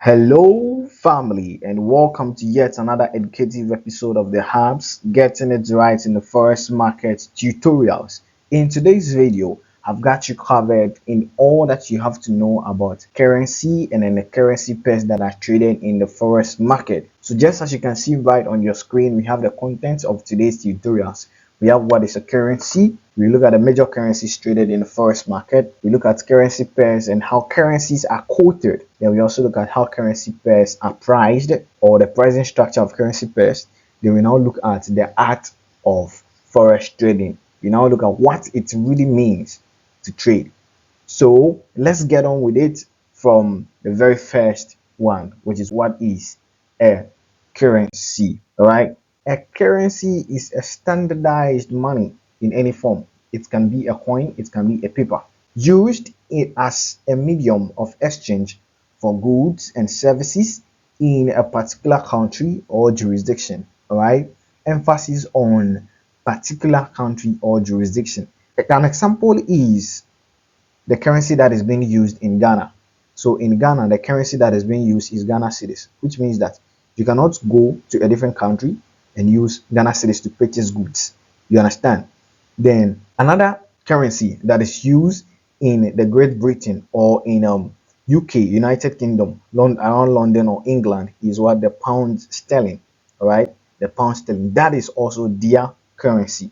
Hello, family, and welcome to yet another educative episode of the Hubs Getting It Right in the Forex Market tutorials. In today's video, I've got you covered in all that you have to know about currency and then the currency pairs that are traded in the Forex market. So, just as you can see right on your screen, we have the contents of today's tutorials. We have what is a currency. We look at the major currencies traded in the forex market. We look at currency pairs and how currencies are quoted. Then we also look at how currency pairs are priced or the pricing structure of currency pairs. Then we now look at the art of forex trading. We now look at what it really means to trade. So let's get on with it from the very first one, which is what is a currency. All right. A currency is a standardized money in any form. It can be a coin, it can be a paper, used as a medium of exchange for goods and services in a particular country or jurisdiction. All right. Emphasis on particular country or jurisdiction. An example is the currency that is being used in Ghana. So in Ghana, the currency that is being used is Ghana cedis, which means that you cannot go to a different country and use Ghana cedis to purchase goods. You understand? Then another currency that is used in the Great Britain or in UK, United Kingdom, around London or England is what the pound sterling. All right, the pound sterling that is also their currency.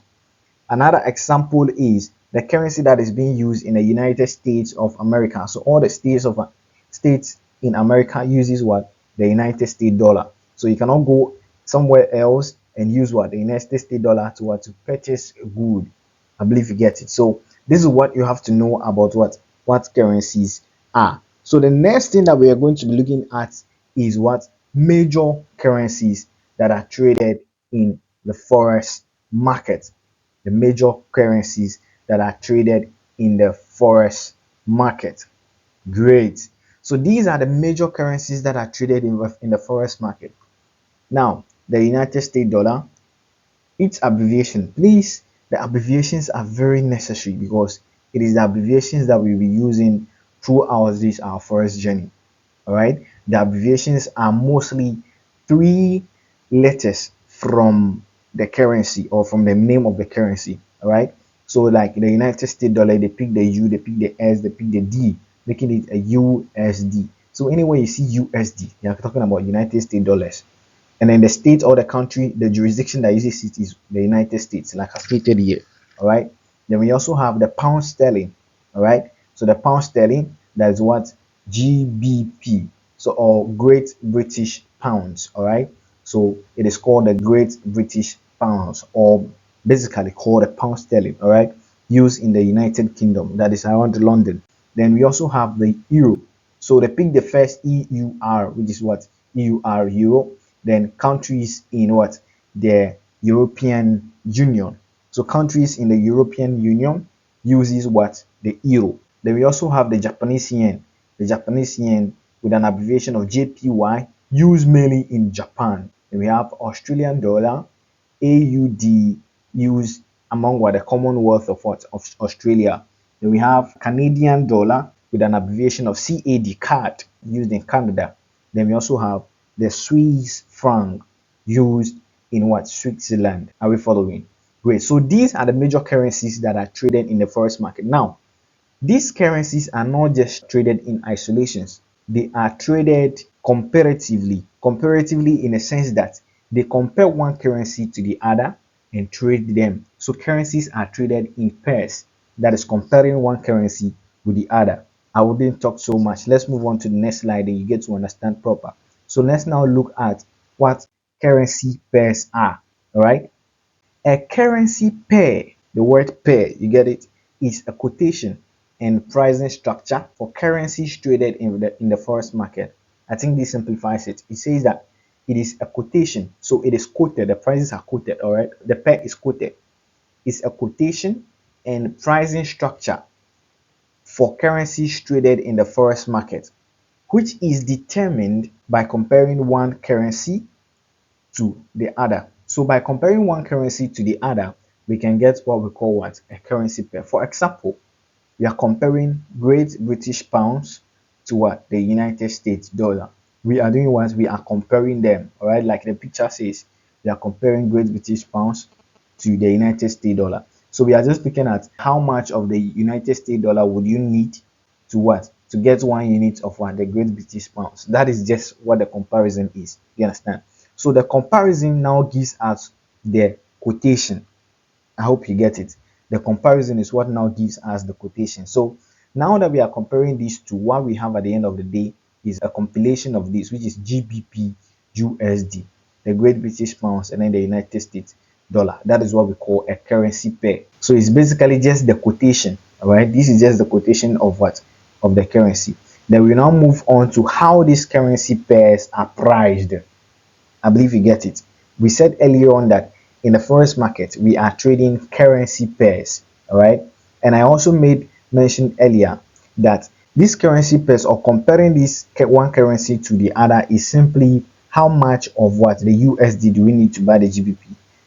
Another example is the currency that is being used in the United States of America. So all the states in America uses what? The United States dollar. So you cannot go somewhere else and use what? The United States dollar to what? To purchase a good. I believe you get it. So this is what you have to know about what currencies are. So the next thing that we are going to be looking at is what major currencies that are traded in the forex market. The major currencies that are traded in the forex market. Great. So these are the major currencies that are traded in the forex market. Now, the United States dollar, its abbreviation, please, the abbreviations are very necessary because it is the abbreviations that we'll be using throughout this our forex journey. All right, the abbreviations are mostly three letters from the currency or from the name of the currency. All right, so like the United States dollar, they pick the U, they pick the S, they pick the D, making it a USD. So anywhere you see USD, you're talking about United States dollars. And then the state or the country, the jurisdiction that uses it is the United States, like I stated here. All right. Then we also have the pound sterling. All right. So the pound sterling, that is what? GBP. So, or Great British Pounds. All right. So it is called the Great British Pounds, or basically called the pound sterling. All right. Used in the United Kingdom, that is around London. Then we also have the euro. So they pick the first EUR, which is what? EUR, euro. Then countries in what? The European Union. So countries in the European Union uses what? The euro. Then we also have the Japanese yen. The Japanese yen with an abbreviation of JPY, used mainly in Japan. Then we have Australian dollar, AUD, used among what? The Commonwealth of what? Of Australia. Then we have Canadian dollar with an abbreviation of CAD, CAD, used in Canada. Then we also have the Swiss franc, used in what? Switzerland. Are we following? Great. So these are the major currencies that are traded in the forex market. Now, these currencies are not just traded in isolations. They are traded comparatively. Comparatively in a sense that they compare one currency to the other and trade them. So currencies are traded in pairs. That is comparing one currency with the other. I wouldn't talk so much. Let's move on to the next slide and you get to understand proper. So let's now look at what currency pairs are. All right. A currency pair, the word pair, you get it, is a quotation and pricing structure for currencies traded in the forex market. I think this simplifies it. It says that it is a quotation, so it is quoted, the prices are quoted, all right? The pair is quoted. It's a quotation and pricing structure for currencies traded in the forex market, which is determined by comparing one currency to the other. So by comparing one currency to the other, we can get what we call what? A currency pair. For example, we are comparing Great British Pounds to what? The United States dollar. we are doing what? We are comparing them, all right? Like the picture says, we are comparing Great British pounds to the United States dollar. So we are just looking at how much of the United States dollar would you need to what? To get 1 unit of what? The Great British pounds. That is just what the comparison is. You understand? So the comparison now gives us the quotation. I hope you get it. The comparison is what now gives us the quotation. So now that we are comparing these two, what we have at the end of the day is a compilation of this, which is GBP USD, the Great British Pounds, and then the United States dollar. That is what we call a currency pair. So it's basically just the quotation. All right, this is just the quotation of what? Of the currency. Then we now move on to how these currency pairs are priced. I believe you get it. We said earlier on that in the forex market, we are trading currency pairs, all right? And I also made mention earlier that these currency pairs, or comparing this one currency to the other, is simply how much of what the USD do we need to buy the GBP.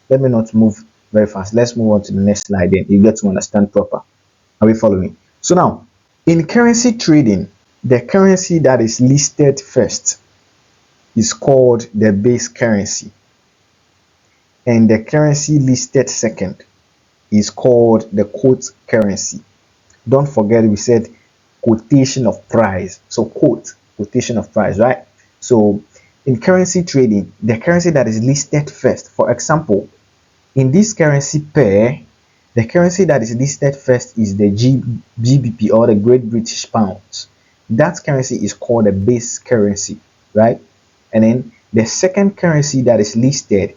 Let me not move very fast. Let's move on to the next slide, then you get to understand proper. Are we following? So now, in currency trading, the currency that is listed first is called the base currency, and the currency listed second is called the quote currency. Don't forget we said quotation of price. So quotation of price, right? So in currency trading, the currency that is listed first, for example, in this currency pair, the currency that is listed first is the GBP, or the Great British Pounds. That currency is called the base currency, right? And then the second currency that is listed,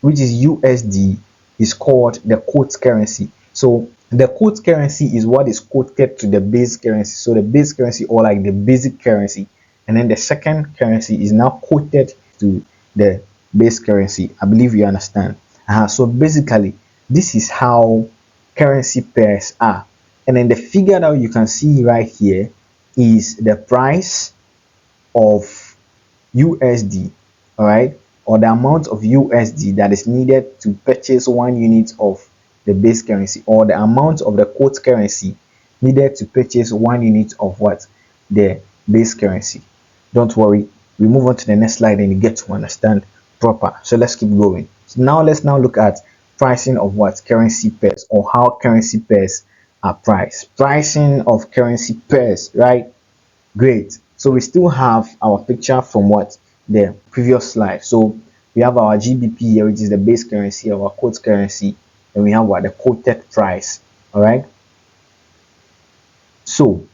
which is USD, is called the quote currency. So the quote currency is what is quoted to the base currency. So the base currency, or like the basic currency, and then the second currency is now quoted to the base currency. I believe you understand. So basically, this is how currency pairs are. And then the figure that you can see right here is the price of USD, all right, or the amount of USD that is needed to purchase 1 unit of the base currency, or the amount of the quote currency needed to purchase 1 unit of what? The base currency. Don't worry, we move on to the next slide and you get to understand proper. So let's keep going. So now let's look at pricing of what? Currency pairs, or how currency pairs are priced. Pricing of currency pairs, right? Great. So we still have our picture from what? The previous slide. So we have our GBP here, which is the base currency, our quote currency, and we have what? The quoted price. All right. So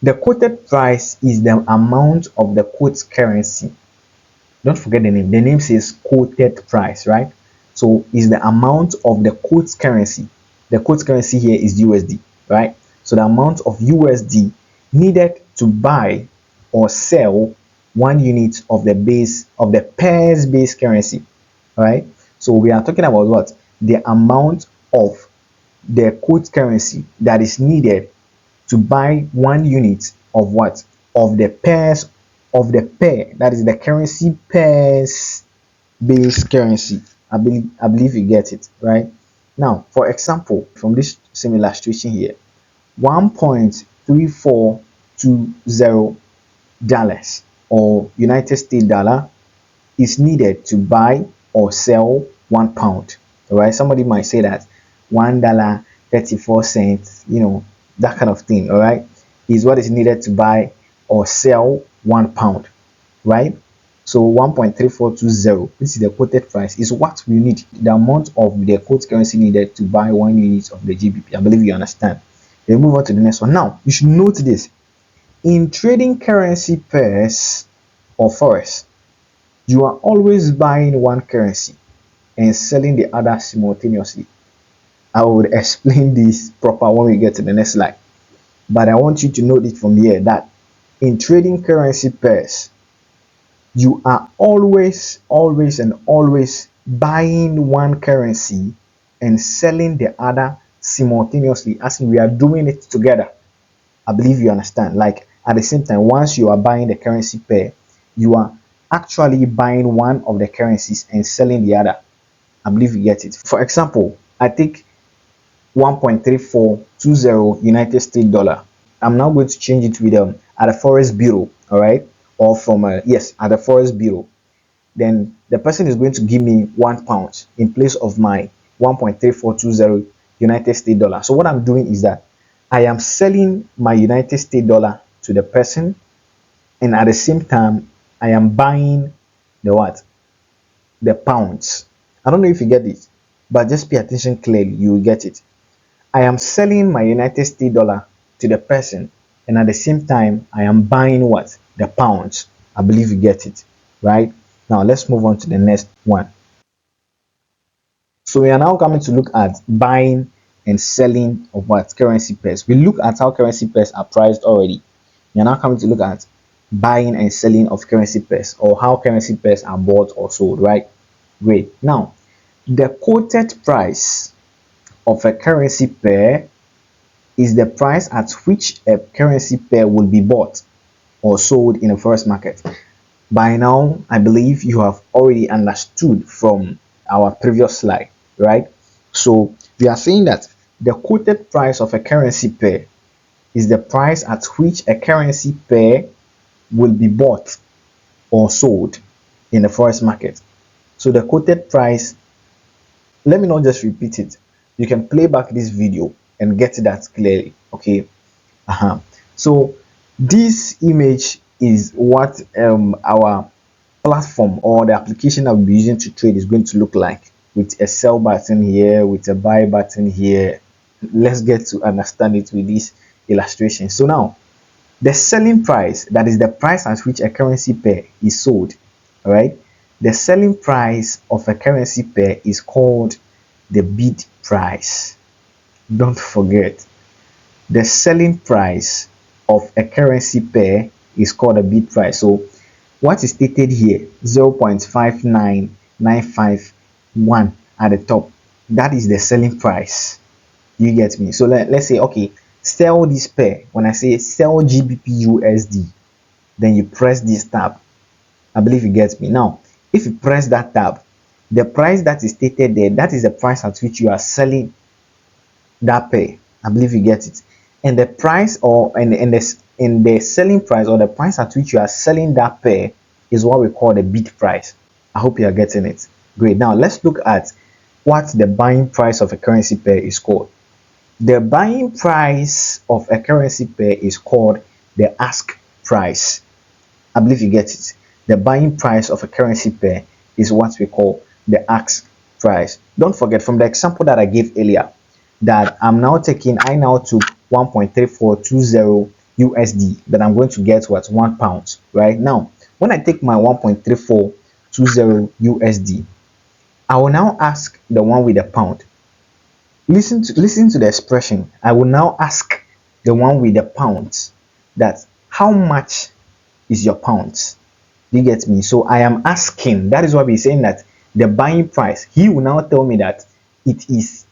the quoted price is the amount of the quote currency. Don't forget the name. The name says quoted price, right? So is the amount of the quote currency. The quote currency here is USD, right? So the amount of USD needed to buy or sell 1 unit of the base of the pair's base currency, right? So we are talking about what? The amount of the quote currency that is needed to buy 1 unit of what? Of the pairs of the pair, that is the currency pairs base currency. I believe you get it, right? Now, for example, from this same illustration here, $1.3420 or United States dollar is needed to buy or sell £1. All right, somebody might say that $1.34, that kind of thing. All right, is what is needed to buy or sell £1, right? So 1.3420, this is the quoted price, is what we need, the amount of the quote currency needed to buy 1 unit of the GBP. I believe you understand. Then move on to the next one. Now, you should note this. In trading currency pairs or forex, you are always buying one currency and selling the other simultaneously. I will explain this proper when we get to the next slide. But I want you to note it from here that in trading currency pairs, you are always buying one currency and selling the other simultaneously, as we are doing it together. I believe you understand. Like at the same time, once you are buying the currency pair, you are actually buying one of the currencies and selling the other. I believe you get it. For example, I take 1.3420 United States dollar. I'm now going to change it with at a forex bureau, all right, or from yes, at the Forex Bureau, then the person is going to give me £1 in place of my 1.3420 United States dollar. So what I'm doing is that I am selling my United States dollar to the person, and at the same time I am buying the what? The pounds. I don't know if you get it, but just pay attention clearly, you will get it. I am selling my United States dollar to the person, and at the same time I am buying what? The pounds. I believe you get it, right? Now let's move on to the next one. So we are now coming to look at buying and selling of what? Currency pairs. We look at how currency pairs are priced already. We are now coming to look at buying and selling of currency pairs, or how currency pairs are bought or sold, right? Great. Now, the quoted price of a currency pair is the price at which a currency pair will be bought or sold in a forex market. By now, I believe you have already understood from our previous slide, right? So we are saying that the quoted price of a currency pair is the price at which a currency pair will be bought or sold in the forex market. So the quoted price, let me not just repeat it. You can play back this video and get that clearly. Okay. So this image is what our platform or the application that we'll be using to trade is going to look like, with a sell button here, with a buy button here. Let's get to understand it with this illustration. So now, the selling price, that is the price at which a currency pair is sold, all right? The selling price of a currency pair is called the bid price. Don't forget, the selling price of a currency pair is called a bid price. So what is stated here, 0.59951 at the top, that is the selling price. You get me? So let's say, okay, sell this pair. When I say sell GBP USD, then you press this tab. I believe you get me. Now, if you press that tab, the price that is stated there, that is the price at which you are selling that pair. I believe you get it. And the price, or in the selling price, or the price at which you are selling that pair, is what we call the bid price. I hope you are getting it. Great. Now let's look at what the buying price of a currency pair is called. The buying price of a currency pair is called the ask price. I believe you get it. The buying price of a currency pair is what we call the ask price. Don't forget, from the example that I gave earlier, that I now took 1.3420 USD, that I'm going to get what? £1, right? Now, when I take my 1.3420 USD, I will now ask the one with the pound. Listen to the expression. I will now ask the one with the pounds that how much is your pounds? Do you get me? So I am asking. That is why we're saying that the buying price, he will now tell me that it is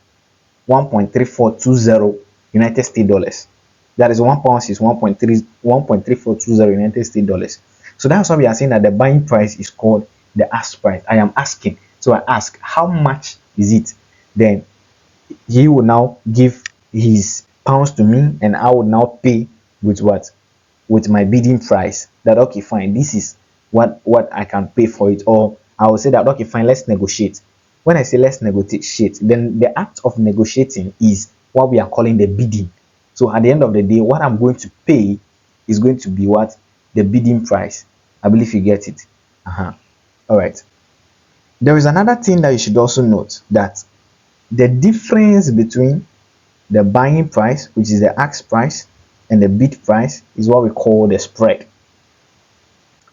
1.3420 United States dollars. That is £1 is 1.3420 United States dollars. So that's why we are saying that the buying price is called the ask price. I am asking. So I ask, how much is it? Then he will now give his pounds to me, and I will now pay with what? With my bidding price. That, okay, fine, this is what I can pay for it. Or I will say that, okay, fine, let's negotiate. When I say let's negotiate, then the act of negotiating is what we are calling the bidding. So at the end of the day, what I'm going to pay is going to be what? The bidding price. I believe you get it. All right. There is another thing that you should also note, that the difference between the buying price, which is the ask price, and the bid price is what we call the spread.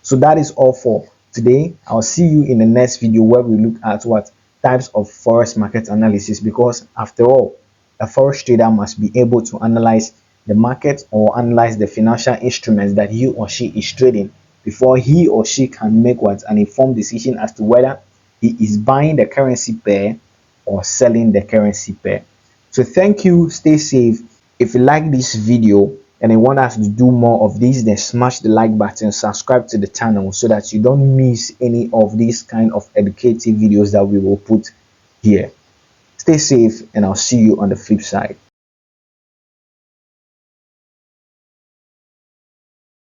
So that is all for today. I'll see you in the next video, where we look at what types of forex market analysis, because after all, a forex trader must be able to analyze the market or analyze the financial instruments that he or she is trading before he or she can make what? An informed decision as to whether he is buying the currency pair or selling the currency pair. So thank you, stay safe. If you like this video and you want us to do more of these, then smash the like button, subscribe to the channel so that you don't miss any of these kind of educative videos that we will put here. Stay safe, and I'll see you on the flip side.